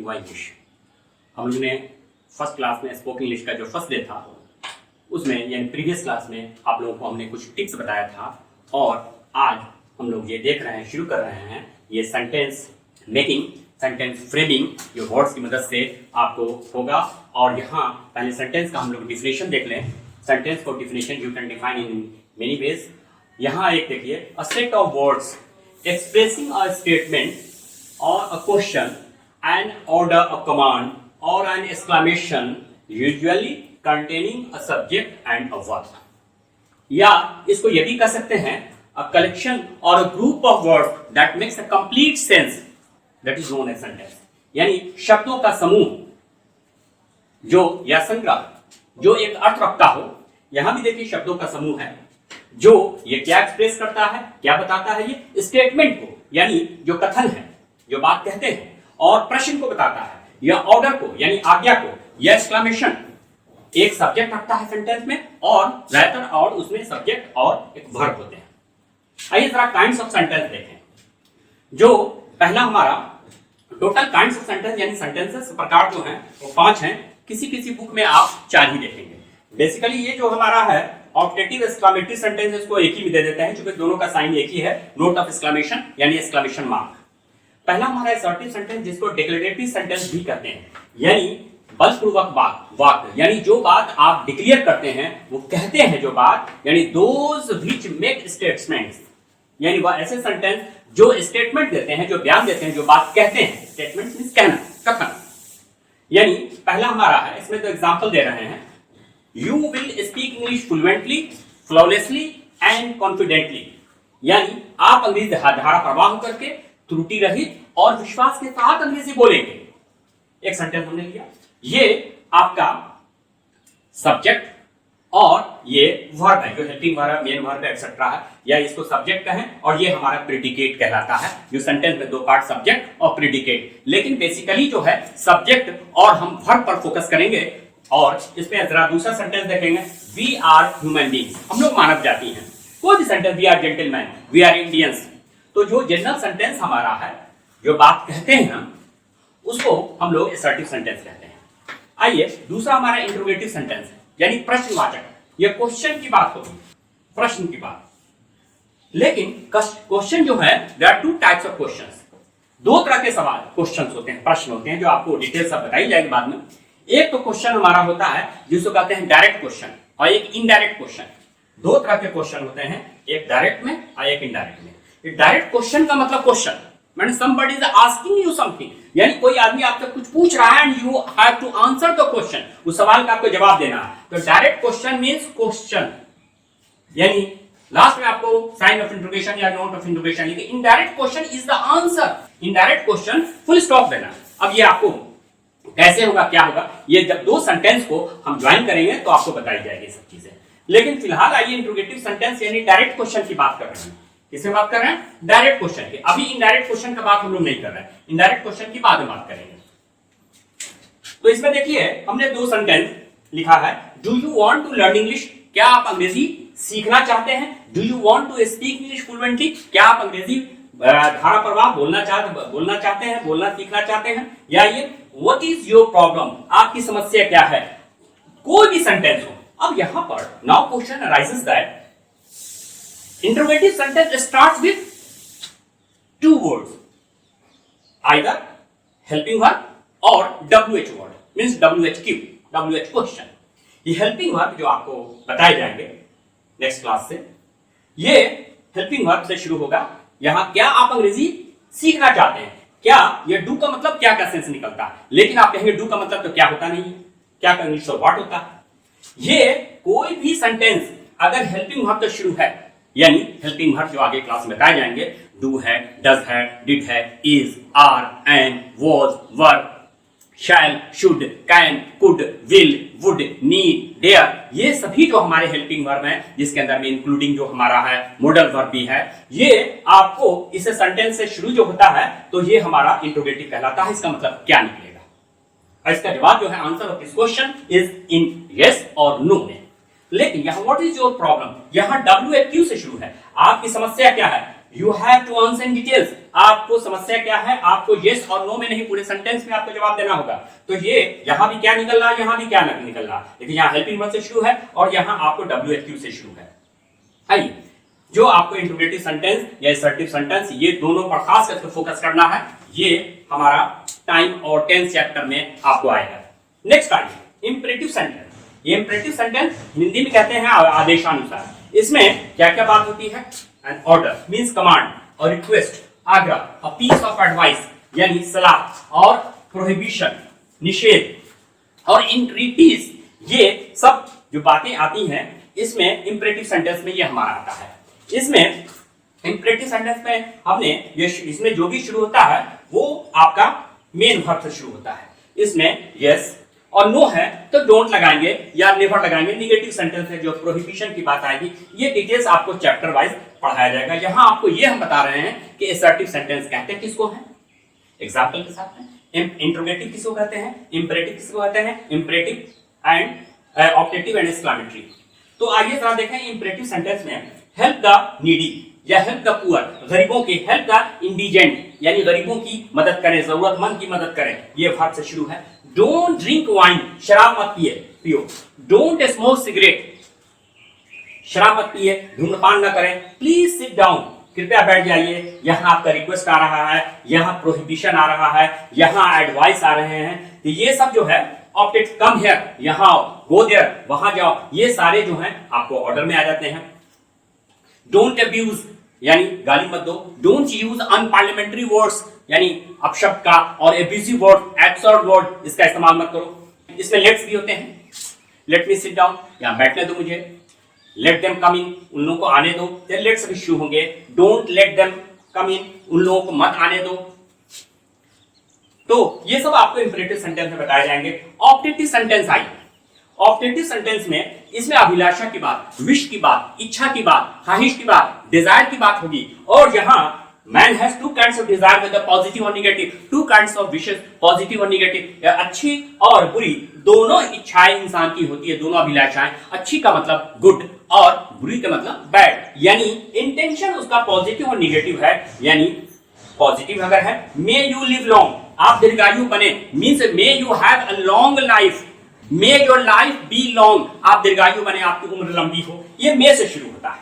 हुआ इंग्लिश। हम लोगों ने फर्स्ट क्लास में स्पोकन इंग्लिश का जो फर्स्ट डे था उसमें यानी प्रीवियस क्लास में आप लोगों को हमने कुछ टिप्स बताया था और आज हम लोग ये देख रहे हैं, शुरू कर रहे हैं ये सेंटेंस मेकिंग, सेंटेंस फ्रेमिंग जो वर्ड्स की मदद से आपको होगा। और यहाँ पहले सेंटेंस का हम लोग डिफिनेशन देख लें। सेंटेंस को definition you can define in many ways. यहाँ एक देखिए, a set of words expressing a statement और a question and order a command और an exclamation usually containing a subject and a verb. या इसको ये भी कह सकते हैं अ कलेक्शन और a group of words that makes a complete sense that is known as sentence. यानी शब्दों का समूह जो या संग्रह जो एक अर्थ रखता हो। यहां भी देखिए शब्दों का समूह है जो ये क्या एक्सप्रेस करता है, क्या बताता है, ये स्टेटमेंट को यानी जो कथन है, जो बात कहते हैं, और प्रश्न को बताता है, या ऑर्डर को यानी आज्ञा को, या एक्सक्लेमेशन एक सब्जेक्ट रखता है सेंटेंस में और राइटर और उसमें सब्जेक्ट और एक वर्ब होते हैं। आइए जरा काइंड्स ऑफ सेंटेंस देखें। जो पहला हमारा टोटल काइंड्स ऑफ सेंटेंस यानी सेंटेंसेस प्रकार जो हैं वो 5 हैं। किसी किसी बुक में आप 4 ही देखेंगे। बेसिकली ये जो हमारा है ऑप्टेटिव एक्सक्लेमेटरी सेंटेंस, इसको एक ही में दे देते हैं क्योंकि दोनों का साइन एक ही है, नोट ऑफ एक्सक्लेमेशन यानी एक्सक्लेमेशन मार्क। पहला हमारा असर्टिव सेंटेंस जिसको डिक्लेरेटरी सेंटेंस भी कहते हैं, यानी बलपूर्वक वाक्य यानी जो बात आप डिक्लेयर करते हैं, वो कहते हैं जो बात, यानी दोज व्हिच मेक स्टेटमेंट्स, यानी वह ऐसे सेंटेंस जो स्टेटमेंट देते हैं, जो बयान देते हैं, जो बात कहते हैं। स्टेटमेंट मींस कहना, कथन। यानी पहला हमारा है, इसमें तो एग्जांपल दे रहे हैं, you will speak English fluently, flawlessly and confidently. यानी आप अंग्रेजी धारा प्रवाह करके त्रुटि रहित और विश्वास के साथ अंग्रेजी बोलेंगे। एक सेंटेंस हमने लिया, ये आपका सब्जेक्ट और ये वर्ब है जो helping verb, main verb etcetera है, या इसको सब्जेक्ट कहें, और ये हमारा प्रेडिकेट कहलाता है। जो सेंटेंस में 2 पार्ट सब्जेक्ट और प्रेडिकेट, लेकिन बेसिकली जो है सब्जेक्ट और हम वर्ब पर फोकस करेंगे। और इसमें जरा दूसरा सेंटेंस देखेंगे, वी आर ह्यूमन बीइंग्स, हम लोग मानव जाति हैं। कोई भी sentence, we are gentleman, we are Indians, तो जो जनरल सेंटेंस हमारा है, जो बात कहते हैं हम, उसको हम लोग असर्टिव सेंटेंस कहते हैं। आइए दूसरा हमारा इंटरोगेटिव सेंटेंस है, यानी प्रश्नवाचक। यह क्वेश्चन की बात होगी, प्रश्न की बात। लेकिन क्वेश्चन जो है, there are 2 types of questions. 2 तरह के सवाल क्वेश्चंस होते हैं, प्रश्न होते हैं, जो आपको डिटेल सब बताई जाएगी बाद में। एक तो क्वेश्चन हमारा होता है जिसको कहते हैं डायरेक्ट क्वेश्चन, और एक इनडायरेक्ट क्वेश्चन। 2 तरह के क्वेश्चन होते हैं, एक डायरेक्ट में और एक इनडायरेक्ट में। डायरेक्ट क्वेश्चन का मतलब क्वेश्चन माने somebody is asking you something, यानी कोई आदमी आपसे कुछ पूछ रहा है and you have to answer the question, उस सवाल का आपको जवाब देना है। तो डायरेक्ट क्वेश्चन मींस क्वेश्चन, यानी लास्ट में आपको साइन ऑफ इंटरोगेशन या नोट ऑफ इंटरोगेशन लिखे। Indirect question is the answer, indirect question full stop देना। अब ये आपको कैसे होगा, क्या होगा, ये जब 2 सेंटेंस को हम ज्वाइन करेंगे तो आपको बताई जाएगी सब चीजें। लेकिन फिलहाल आइए इंटरोगेटिव सेंटेंस यानी डायरेक्ट क्वेश्चन की बात कर रहे हैं। किससे बात कर रहे हैं? डायरेक्ट क्वेश्चन की। अभी इनडायरेक्ट क्वेश्चन का बात हम लोग नहीं कर रहे हैं, इनडायरेक्ट क्वेश्चन की बाद में बात करेंगे। तो इसमें देखिए हमने 2 सेंटेंस लिखा है, do you want to learn English, क्या आप अंग्रेजी सीखना चाहते हैं? Do you want to speak English fluently, क्या आप अंग्रेजी धारा प्रवाह बोलना चाहते हैं, बोलना सीखना चाहते हैं? या ये व्हाट इज योर प्रॉब्लम, आपकी समस्या क्या है? कोई भी सेंटेंस हो। अब यहां पर now question arises that interrogative sentence starts with 2 words, either helping verb or WH word, means WHQ, WH question। ये helping verb जो आपको बताए जाएंगे नेक्स्ट क्लास से, ये helping verb से शुरू होगा। यहां क्या आप अंग्रेजी सीखना चाहते हैं, क्या ये डू का मतलब क्या का सेंस निकलता है, लेकिन आप कहेंगे डू का मतलब तो क्या होता नहीं है, क्या का इंग्लिश व्हाट होता है। ये कोई भी सेंटेंस अगर हेल्पिंग वर्ब से शुरू है, यानी हेल्पिंग वर्ब जो आगे क्लास में बताए जाएंगे, डू है, डज है, डिड है, is, are, am, was, were, shall, should, can, could, will, would, need, dare, ये सभी जो हमारे हेल्पिंग वर्ब हैं, जिसके अंदर में इंक्लूडिंग जो हमारा है मॉडल वर्ब भी है, ये आपको इस सेंटेंस से शुरू जो होता है तो ये हमारा इंट्रोगेटिव कहलाता है। इसका मतलब क्या निकलेगा, और इसका जवाब जो है answer of this question is in yes और नो में। लेकिन यहां व्हाट इज योर प्रॉब्लम, यहां WHQ से शुरू है, आपकी समस्या क्या है, you have to answer in details. आपको समस्या क्या है, आपको यस और नो में नहीं, पूरे सेंटेंस में आपको जवाब देना होगा। तो ये यहां भी क्या निकल रहा है, यहां भी क्या निकल रहा है, लेकिन यहाँ हेल्पिंग वर्ब से शुरू है और यहाँ आपको WH से शुरू है। आइए, जो आपको इंट्रोगेटिव सेंटेंस या असर्टिव सेंटेंस, ये दोनों पर खास करके फोकस करना है। ये हमारा टाइम और टेंस चैप्टर में आपको आएगा। नेक्स्ट आइए इंपरेटिव सेंटेंस। ये इंपरेटिव सेंटेंस हिंदी में कहते हैं आदेशानुसार। इसमें क्या क्या बात होती है, एन ऑर्डर मींस कमांड, और रिक्वेस्ट आग्रह, अ पीस ऑफ एडवाइस यानी सलाह, और प्रोहिबिशन निषेध, और इंट्रीटीज, ये सब जो बातें आती हैं इसमें इंपरेटिव सेंटेंस में ये हमारा आता है। इसमें इंपरेटिव सेंटेंस में हमने ये इसमें जो भी शुरू होता है वो आपका मेन वर्ब से शुरू होता है। इसमें यस और नो है तो डोंट लगाएंगे या नेवर लगाएंगे। निगेटिव सेंटेंस में जो प्रोहिबिशन की बात आएगी, ये डिटेल्स आपको चैप्टर वाइज पढ़ाया जाएगा। यहां आपको ये हम बता रहे हैं कि असर्टिव सेंटेंस कहते हैं किसको है, एग्जांपल के साथ में। इंट्रोगेटिव किसको कहते हैं, इंपरेटिव किसको कहते हैं, imperative and objective and exclamatory. तो आइए जरा देखें इंपरेटिव सेंटेंस में हेल्प द नीडी या हेल्प द पुअर, गरीबों के, हेल्प द इंडिजेंट यानी गरीबों की मदद करें, जरूरतमंद की मदद करें, ये वर्ब से शुरू है। डोंट ड्रिंक वाइन, शराब मत पियो। डोंट स्मोक सिगरेट, शराब मत पिए, धूम्रपान न करें। प्लीज सिट डाउन, कृपया बैठ जाइए। यहाँ आपका रिक्वेस्ट आ रहा है, यहाँ प्रोहिबिशन आ रहा है, यहाँ एडवाइस आ रहे हैं। तो ये सब जो है ऑब्जेक्ट, कम हियर, यहाँ गो देयर, वहां जाओ, ये सारे जो हैं आपको ऑर्डर में आ जाते हैं। डोंट अब्यूज यानी गाली मत दो। डोंट यूज अनपार्लियामेंट्री वर्ड्स यानी अपशब्द का और एब्यूसिव वर्ड, एब्सर्ड वर्ड, इसका इस्तेमाल मत करो। इसमें लेट्स भी होते हैं, लेट मी सिट डाउन, यहां बैठने दो मुझे। लेट देम कम इन, उन लोगों को आने दो, लेट्स भी शुरू होंगे। डोंट लेट देम कम इन, उन लोगों को मत आने दो। तो ये सब आपको इंपरेटिव सेंटेंस में बताए जाएंगे। Objective sentence I, objective sentence में इसमें अभिलाषा की बात, विश की बात, इच्छा की बात, ख्वाहिश की बात, डिजायर की बात होगी। और यहाँ man has two kinds of desire with positive और negative, two kinds of wishes, positive और नेगेटिव। अच्छी और बुरी दोनों इच्छाएं इंसान की होती है, दोनों अभिलाषाएं। अच्छी का मतलब गुड और बुरी का मतलब बैड, यानी इंटेंशन उसका पॉजिटिव और नेगेटिव है। यानी पॉजिटिव अगर है, मे यू लिव लॉन्ग, आप दीर्घायु बने, means may you have a long life, may your life be long, आप दीर्घायु बने, आपकी उम्र लंबी हो। ये मे से शुरू होता है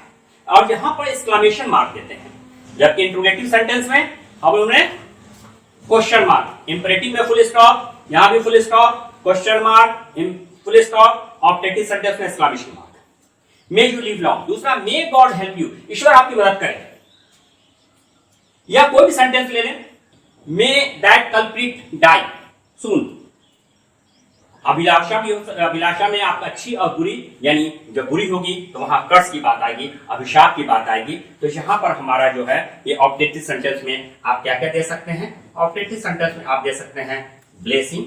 और यहां पर एक्सक्लेमेशन मार्क देते हैं। जबकि इंट्रोगेटिव सेंटेंस में हम लोगों ने क्वेश्चन मार्क, इंपरेटिव में फुल स्टॉप, यहां भी full stop, question mark, full stop, objective sentence में exclamation mark. May you live long, दूसरा मे गॉड हेल्प यू, ईश्वर आपकी मदद करे। या कोई भी सेंटेंस ले लें, may that culprit die soon, अभिलाषा भी, अभिलाषा में आपका अच्छी और बुरी, यानी जब बुरी होगी तो वहां कर्स की बात आएगी, अभिशाप की बात आएगी। तो यहां पर हमारा जो है ये ऑब्जेक्टिव सेंटेंस में आप क्या क्या दे सकते हैं, ऑब्जेक्टिव सेंटेंस में आप दे सकते हैं ब्लेसिंग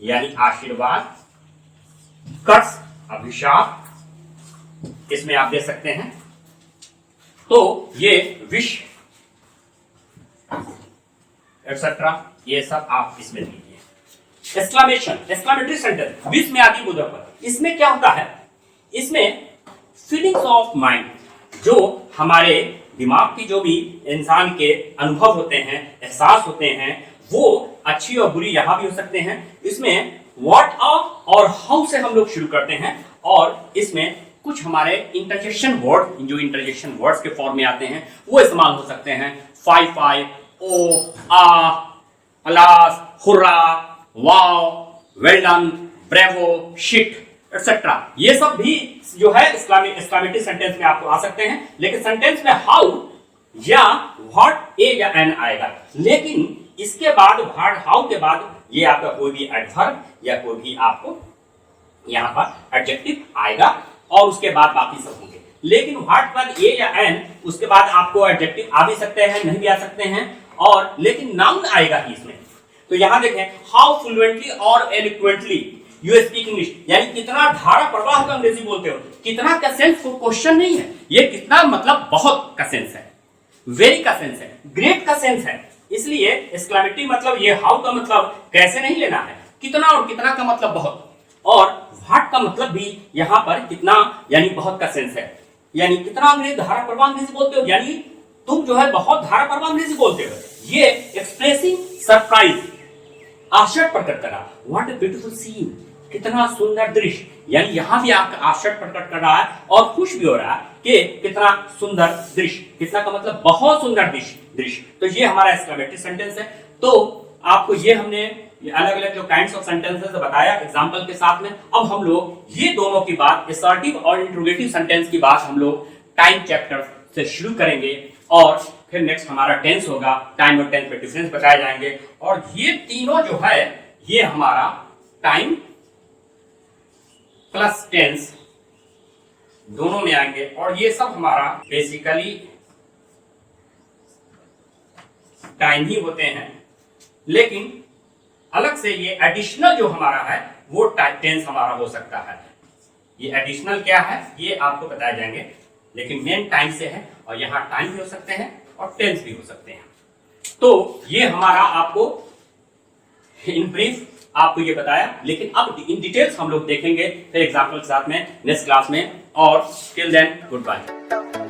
यानी आशीर्वाद, कर्स अभिशाप, इसमें आप दे सकते हैं। तो ये विश एक्सेट्रा, ये सब आप इसमें दीजिए। एक्सक्लेमेशन, एक्सक्लेमेटरी सेंटेंस, विश में आदि बोधक पर, इसमें क्या होता है, इसमें फीलिंग्स ऑफ माइंड, जो हमारे दिमाग की जो भी इंसान के अनुभव होते हैं, एहसास होते हैं, वो अच्छी और बुरी यहां भी हो सकते हैं। इसमें व्हाट और हाउ से हम लोग शुरू करते हैं और इसमें कुछ हमारे इंटरजेक्शन वर्ड, जो इंटरजेक्शन वर्ड्स के फॉर्म में आते हैं वो इस्तेमाल हो सकते हैं। Fie, oh, ah, alas, hurrah, wow, well done, bravo, shit etcetera, ये सब भी जो है एक्सक्लेमेटरी सेंटेंस में आपको आ सकते हैं। लेकिन सेंटेंस में हाउ या व्हाट, ए या एन आएगा। लेकिन इसके बाद व्हाट, हाउ के बाद ये आपका कोई भी एडवर्ब या कोई भी आपको यहां पर एडजेक्टिव आएगा और उसके बाद बाकी सब होंगे। लेकिन व्हाट बाद ए या एन, उसके बाद आपको एडजेक्टिव आ भी सकते हैं, नहीं भी आ सकते हैं, और लेकिन नाउन आएगा ही इसमें। तो यहां देखें, हाउ फ्लुएंटली और एलिक्वेंटली यू स्पीक इंग्लिश, यानी कितना धारा प्रवाह का अंग्रेजी बोलते हो। कितना का सेंस को क्वेश्चन नहीं है, ये कितना मतलब बहुत का सेंस है, वेरी का सेंस है, ग्रेट का सेंस है। इसलिए एक्सक्लेमेटरी मतलब ये हाउ का मतलब कैसे नहीं लेना है, कितना, और कितना का मतलब बहुत, और व्हाट का मतलब भी यहां पर कितना यानी बहुत का सेंस है। यानी कितना अंग्रेजी धारा प्रवाह अंग्रेजी बोलते हो, यानी तुम जो है बहुत धारा प्रवाह अंग्रेजी बोलते हो। ये एक्सप्रेसिंग सरप्राइज, आश्चर्य प्रकट करा। व्हाट अ ब्यूटीफुल सीन, कितना सुंदर दृश्य। यानी यहां भी आपका आश्चर्य प्रकट कर रहा है और खुश भी हो रहा है कि कितना सुंदर दृश्य। कितना का मतलब बहुत सुंदर दृश्य। तो ये हमारा एक्सक्लेमेटरी सेंटेंस है। तो आपको ये हमने अलग अलग जो काइंड्स ऑफ सेंटेंसेस बताया एग्जांपल के साथ में। अब हम लोग ये दोनों की बात, असर्टिव और इंट्रोगेटिव सेंटेंस की बात हम लोग टाइम चैप्टर से शुरू करेंगे और फिर नेक्स्ट हमारा टेंस होगा। टाइम और टेंस में डिफरेंस बताए जाएंगे और ये तीनों जो है ये हमारा टाइम प्लस टेंस दोनों में आएंगे और ये सब हमारा बेसिकली टाइम ही होते हैं, लेकिन अलग से ये एडिशनल जो हमारा है वो टेंस हमारा हो सकता है। ये एडिशनल क्या है ये आपको बताए जाएंगे, लेकिन मेन टाइम से है और यहाँ टाइम भी हो सकते हैं और टेंस भी हो सकते हैं। तो ये हमारा आपको इन ब्रीफ आपको ये बताया, लेकिन अब इन डिटेल्स हम लोग देखेंगे फिर एग्जाम्पल के साथ में नेक्स्ट क्लास में। और टिल देन गुड बाय।